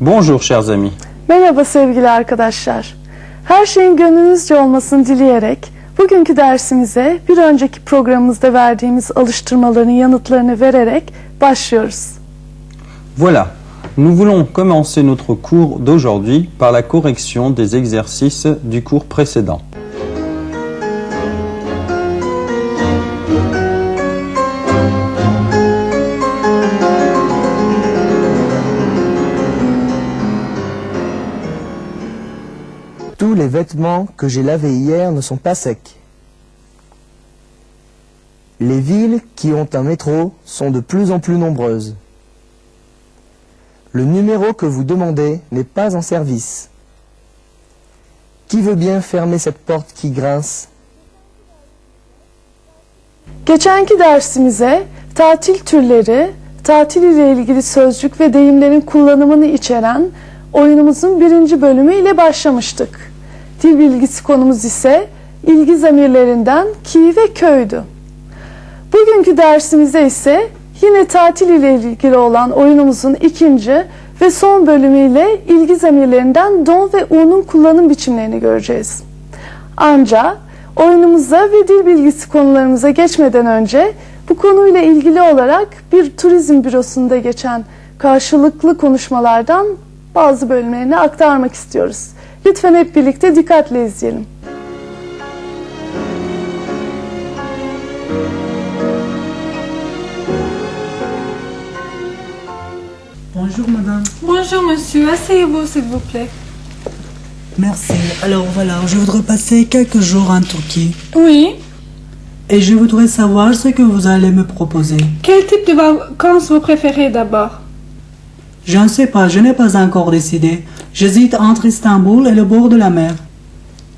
Bonjour chers amis. Merhaba sevgili arkadaşlar. Her şeyin gönlünüzce olmasını dileyerek bugünkü dersimize bir önceki programımızda verdiğimiz alıştırmaların yanıtlarını vererek başlıyoruz. Voilà, nous voulons commencer notre cours d'aujourd'hui par la correction des exercices du cours précédent. Tous les vêtements que j'ai lavés hier ne sont pas secs. Les villes qui ont un métro sont de plus en plus nombreuses. Le numéro que vous demandez n'est pas en service. Qui veut bien fermer cette porte qui grince? Geçenki dersimize tatil türleri, tatil ile ilgili sözcük ve deyimlerin kullanımını içeren oyunumuzun 1. bölümü ile başlamıştık. Dil bilgisi konumuz ise ilgi zamirlerinden ki ve köydü. Bugünkü dersimizde ise yine tatil ile ilgili olan oyunumuzun 2. ve son bölümüyle ilgi zamirlerinden don ve u'nun kullanım biçimlerini göreceğiz. Ancak oyunumuza ve dil bilgisi konularımıza geçmeden önce bu konuyla ilgili olarak bir turizm bürosunda geçen karşılıklı konuşmalardan bazı bölümlerini aktarmak istiyoruz. Lütfen hep birlikte dikkatle izleyelim. Bonjour madame. Bonjour monsieur, asseyez-vous s'il vous plaît. Merci. Alors voilà, je voudrais passer quelques jours en Turquie. Oui. Et je voudrais savoir ce que vous allez me proposer. Quel type de vacances vous préférez d'abord? Je ne sais pas, je n'ai pas encore décidé. J'hésite entre Istanbul et le bord de la mer.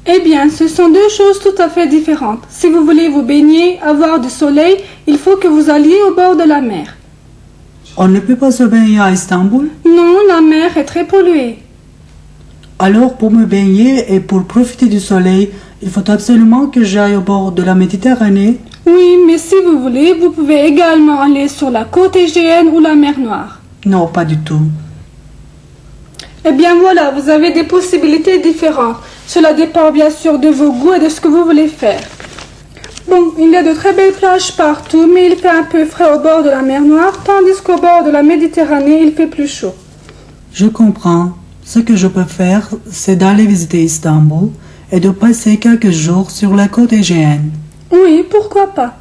Eh bien, ce sont deux choses tout à fait différentes. Si vous voulez vous baigner, avoir du soleil, il faut que vous alliez au bord de la mer. On ne peut pas se baigner à Istanbul? Non, la mer est très polluée. Alors pour me baigner et pour profiter du soleil, il faut absolument que j'aille au bord de la Méditerranée. Oui, mais si vous voulez, vous pouvez également aller sur la côte Égéenne ou la mer Noire. Non, pas du tout. Eh bien voilà, vous avez des possibilités différentes. Cela dépend bien sûr de vos goûts et de ce que vous voulez faire. Bon, il y a de très belles plages partout, mais il fait un peu frais au bord de la mer Noire, tandis qu'au bord de la Méditerranée, il fait plus chaud. Je comprends. Ce que je peux faire, c'est d'aller visiter Istanbul et de passer quelques jours sur la côte Égéenne. Oui, pourquoi pas.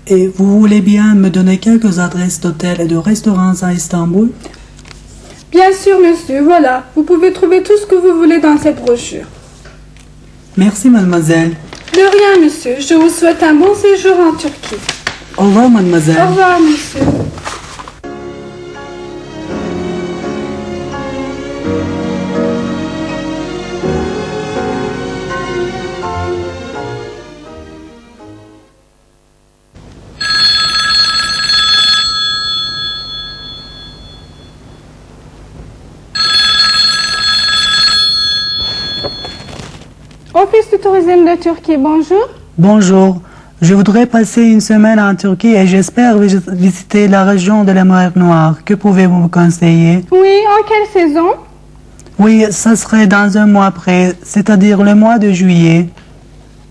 Et vous voulez bien me donner quelques adresses d'hôtels et de restaurants à Istanbul? Bien sûr, monsieur, voilà. Vous pouvez trouver tout ce que vous voulez dans cette brochure. Merci, mademoiselle. De rien, monsieur. Je vous souhaite un bon séjour en Turquie. Au revoir, mademoiselle. Au revoir, monsieur. Office du tourisme de Turquie, bonjour. Bonjour. Je voudrais passer une semaine en Turquie et j'espère visiter la région de la mer Noire. Que pouvez-vous me conseiller? Oui, en quelle saison? Oui, ça serait dans un mois près, c'est-à-dire le mois de juillet.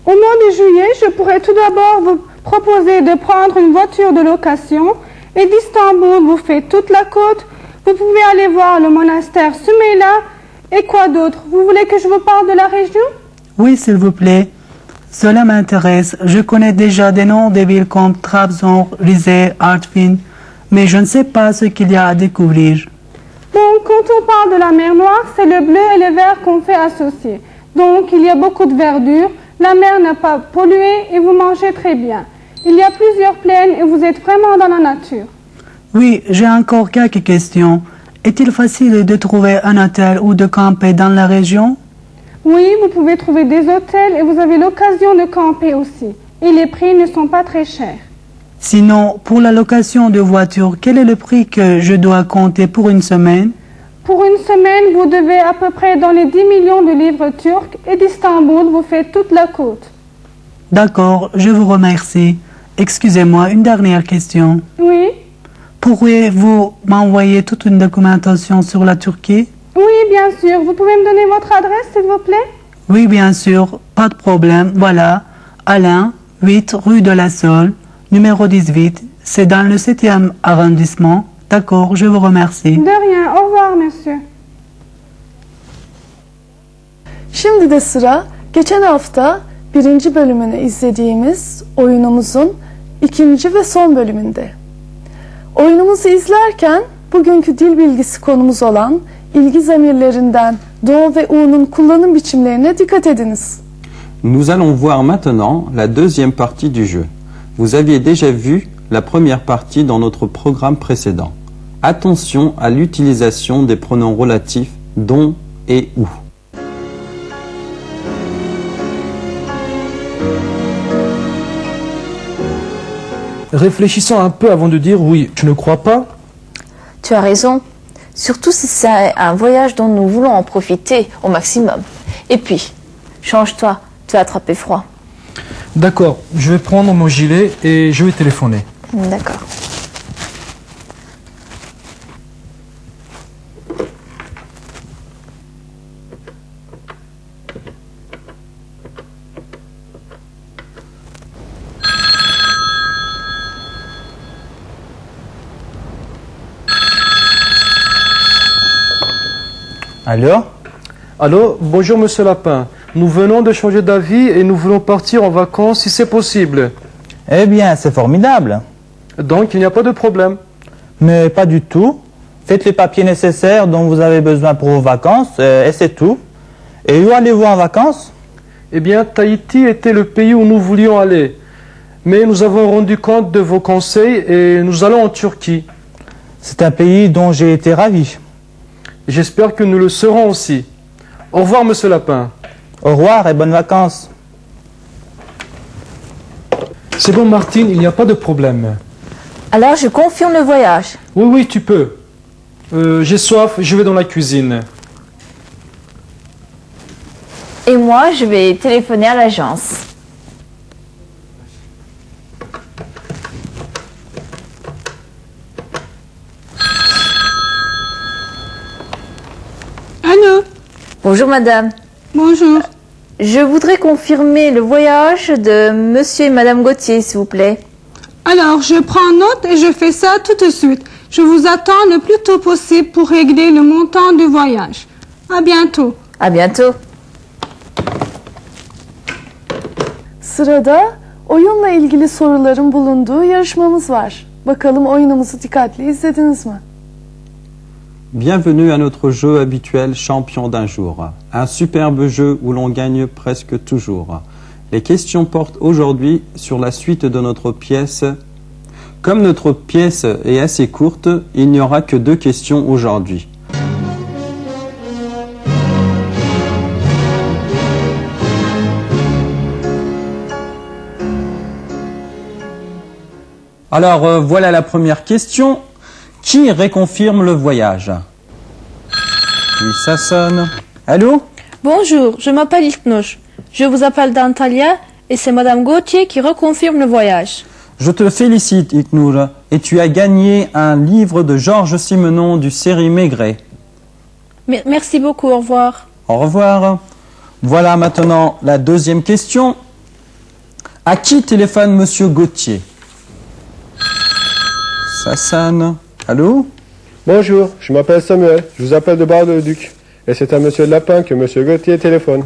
Au mois de juillet, je pourrais tout d'abord vous proposer de prendre une voiture de location et d'Istanbul, vous faites toute la côte. Vous pouvez aller voir le monastère Sümeyla et quoi d'autre? Vous voulez que je vous parle de la région? Oui, s'il vous plaît. Cela m'intéresse. Je connais déjà des noms de villes comme Trabzon, Rize, Artvin, mais je ne sais pas ce qu'il y a à découvrir. Bon, quand on parle de la mer Noire, c'est le bleu et le vert qu'on fait associer. Donc, il y a beaucoup de verdure, la mer n'est pas polluée et vous mangez très bien. Il y a plusieurs plaines et vous êtes vraiment dans la nature. Oui, j'ai encore quelques questions. Est-il facile de trouver un hôtel ou de camper dans la région? Oui, vous pouvez trouver des hôtels et vous avez l'occasion de camper aussi. Et les prix ne sont pas très chers. Sinon, pour la location de voiture, quel est le prix que je dois compter pour une semaine? Pour une semaine, vous devez à peu près dans les 10 millions de livres turcs et d'Istanbul, vous faites toute la côte. D'accord, je vous remercie. Excusez-moi, une dernière question. Oui. Pourriez-vous m'envoyer toute une documentation sur la Turquie? Oui, bien sûr. Vous pouvez me donner votre adresse, s'il vous plaît? Oui, bien sûr, pas de problème. Voilà, Alain, 8 rue de la Sole, numéro 18. C'est dans le 7e arrondissement. D'accord, je vous remercie. De rien. Au revoir, monsieur. Şimdi de sıra geçen hafta birinci bölümünü izlediğimiz oyunumuzun ikinci ve son bölümünde. Oyunumuzu izlerken bugünkü dil bilgisi konumuz olan ilgi zamirlerinden do ve u'nun kullanım biçimlerine dikkat ediniz. Nous allons voir maintenant la deuxième partie du jeu. Vous aviez déjà vu la première partie dans notre programme précédent. Attention à l'utilisation des pronoms relatifs dont et où. Réfléchissons un peu avant de dire oui, tu ne crois pas? Tu as raison, surtout si c'est un voyage dont nous voulons en profiter au maximum. Et puis, change-toi, tu as attrapé froid. D'accord, je vais prendre mon gilet et je vais téléphoner. D'accord. Alors? Allô, bonjour Monsieur Lapin. Nous venons de changer d'avis et nous voulons partir en vacances si c'est possible. Eh bien, c'est formidable. Donc il n'y a pas de problème. Mais pas du tout. Faites les papiers nécessaires dont vous avez besoin pour vos vacances et c'est tout. Et où allez-vous en vacances? Eh bien, Tahiti était le pays où nous voulions aller. Mais nous avons rendu compte de vos conseils et nous allons en Turquie. C'est un pays dont j'ai été ravi. J'espère que nous le serons aussi. Au revoir Monsieur Lapin. Au revoir et bonnes vacances. C'est bon Martine, il n'y a pas de problème. Alors, je confirme le voyage. Oui, oui, tu peux. J'ai soif, je vais dans la cuisine. Et moi, je vais téléphoner à l'agence. Allô? Bonjour madame. Bonjour. Je voudrais confirmer le voyage de monsieur et madame Gauthier, s'il vous plaît. Alors, je prends note et je fais ça tout de suite. Je vous attends le plus tôt possible pour régler le montant du voyage. À bientôt. À bientôt. Sırada oyunla ilgili soruların bulunduğu yarışmamız var. Bakalım oyunumuzu dikkatli izlediniz mi? Bienvenue à notre jeu habituel Champion d'un jour. Un superbe jeu où l'on gagne presque toujours. Les questions portent aujourd'hui sur la suite de notre pièce. Comme notre pièce est assez courte, il n'y aura que 2 questions aujourd'hui. Alors voilà la première question. Qui réconfirme le voyage? Puis ça sonne. Allô? Bonjour, je m'appelle Ilknur. Je vous appelle d'Antalya et c'est Madame Gauthier qui reconfirme le voyage. Je te félicite, Ilknur, et tu as gagné un livre de Georges Simenon du série Maigret. Merci beaucoup, au revoir. Au revoir. Voilà maintenant la deuxième question. À qui téléphone Monsieur Gauthier? Ça sonne. Allô? Bonjour, je m'appelle Samuel, je vous appelle de Bar-le-Duc. Et c'est à Monsieur Lapin que Monsieur Gauthier téléphone.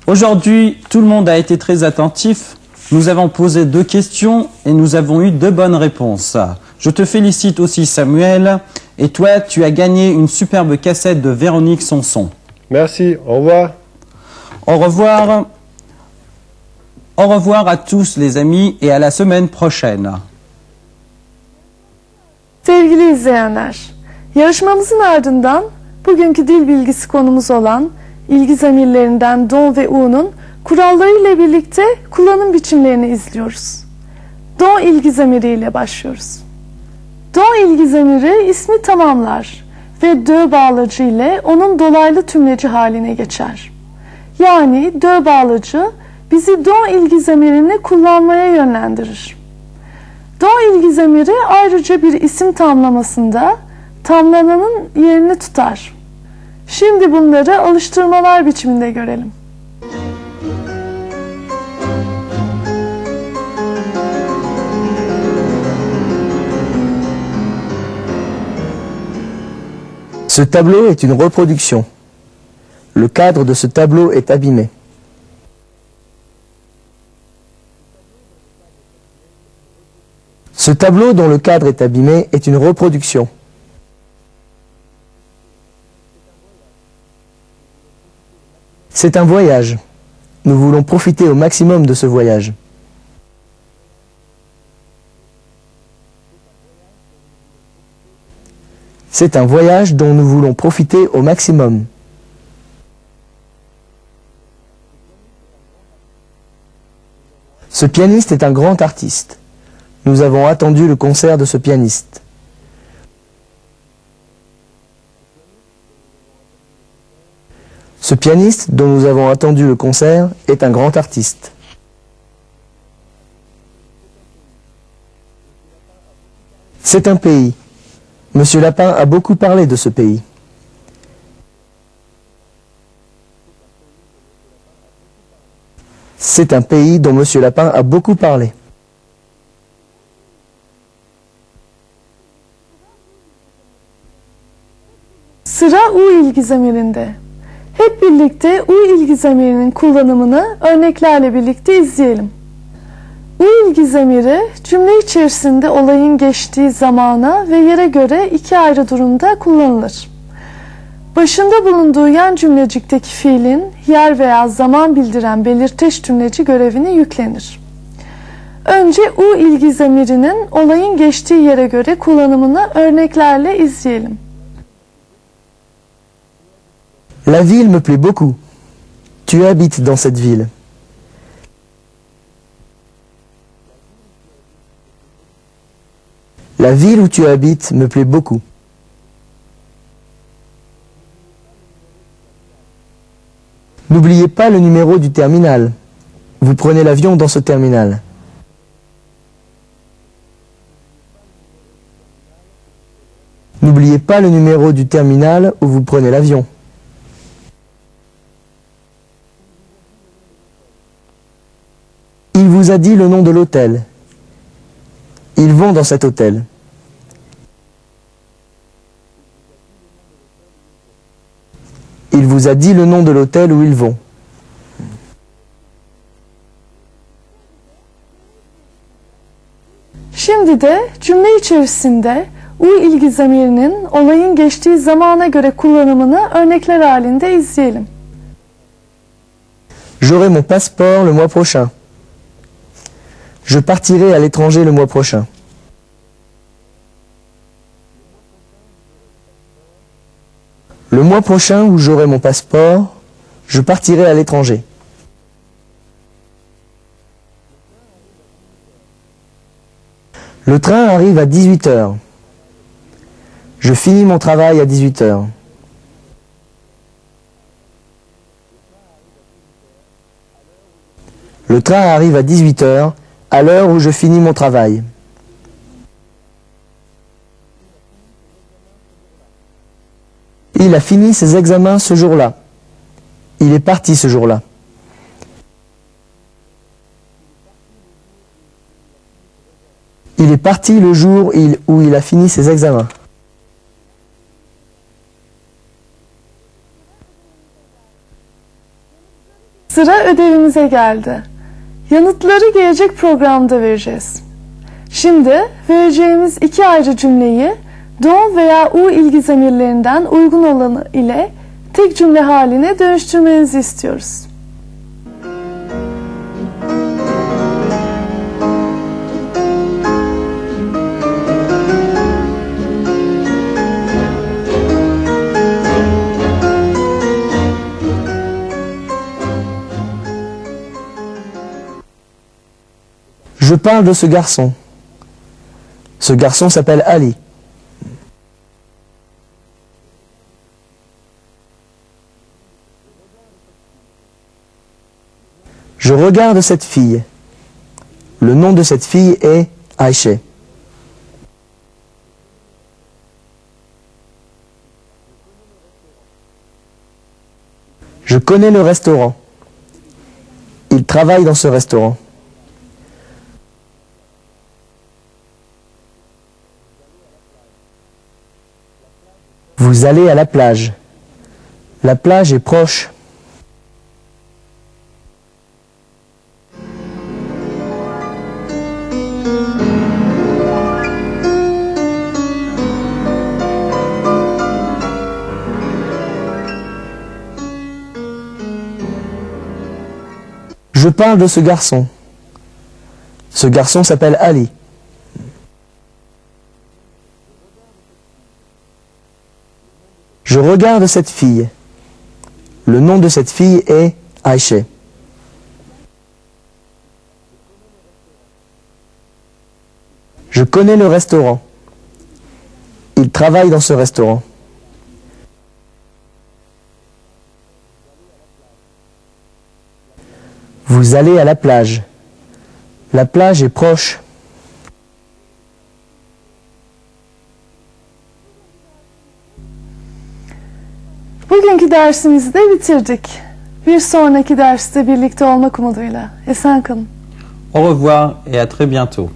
Aujourd'hui, tout le monde a été très attentif. Nous avons posé 2 questions et nous avons eu 2 bonnes réponses. Je te félicite aussi Samuel. Et toi, tu as gagné une superbe cassette de Véronique Sanson. Merci, au revoir. Au revoir. Au revoir à tous les amis et à la semaine prochaine. Sevgili izleyenler, yarışmamızın ardından bugünkü dil bilgisi konumuz olan ilgi zamirlerinden do ve u'nun kurallarıyla birlikte kullanım biçimlerini izliyoruz. Do ilgi zamiriyle başlıyoruz. Do ilgi zamiri ismi tamamlar ve dö bağlacı ile onun dolaylı tümleci haline geçer. Yani dö bağlacı bizi do ilgi zamirini kullanmaya yönlendirir. Do ilgi zamiri ayrıca bir isim tamlamasında tamlananın yerini tutar. Şimdi bunları alıştırmalar biçiminde görelim. Ce tableau est une reproduction. Le cadre de ce tableau est abîmé. Ce tableau dont le cadre est abîmé est une reproduction. C'est un voyage. Nous voulons profiter au maximum de ce voyage. C'est un voyage dont nous voulons profiter au maximum. Ce pianiste est un grand artiste. Nous avons attendu le concert de ce pianiste. Ce pianiste dont nous avons attendu le concert est un grand artiste. C'est un pays. Monsieur Lapin a beaucoup parlé de ce pays. C'est un pays dont Monsieur Lapin a beaucoup parlé. Sıra U ilgi zamirinde. Hep birlikte U ilgi zamirinin kullanımını örneklerle birlikte izleyelim. U ilgi zamiri cümle içerisinde olayın geçtiği zamana ve yere göre iki ayrı durumda kullanılır. Başında bulunduğu yan cümlecikteki fiilin yer veya zaman bildiren belirteç tümleci görevine yüklenir. Önce U ilgi zamirinin olayın geçtiği yere göre kullanımını örneklerle izleyelim. La ville me plaît beaucoup. Tu habites dans cette ville. La ville où tu habites me plaît beaucoup. N'oubliez pas le numéro du terminal. Vous prenez l'avion dans ce terminal. N'oubliez pas le numéro du terminal où vous prenez l'avion. Il vous a dit le nom de l'hôtel. Ils vont dans cet hôtel. Il vous a dit le nom de l'hôtel où ils vont. Şimdi de cümle içerisinde U ilgi zamirinin olayın geçtiği zamana göre kullanımını örnekler halinde izleyelim. J'aurai mon passeport le mois prochain. Je partirai à l'étranger le mois prochain. Le mois prochain où j'aurai mon passeport, je partirai à l'étranger. Le train arrive à 18 h. Je finis mon travail à 18 h. Le train arrive à 18 h, à l'heure où je finis mon travail. Il a fini ses examens ce jour-là. Il est parti ce jour-là. Il est parti le jour où il a fini ses examens. Sıra ödevimize geldi. Yanıtları gelecek programda vereceğiz. Şimdi vereceğimiz iki ayrı cümleyi do veya u ilgi zamirlerinden uygun olanı ile tek cümle haline dönüştürmenizi istiyoruz. Je parle de ce garçon. Ce garçon s'appelle Ali. Je regarde cette fille. Le nom de cette fille est Ayşe. Je connais le restaurant. Il travaille dans ce restaurant. Vous allez à la plage. La plage est proche. Je parle de ce garçon. Ce garçon s'appelle Ali. Je regarde cette fille. Le nom de cette fille est Ayşe. Je connais le restaurant. Il travaille dans ce restaurant. Vous allez à la plage. La plage est proche. Bugünkü dersimizi de bitirdik. Bir sonraki derste birlikte olmak umuduyla. Esen kalın. Au revoir et à très bientôt.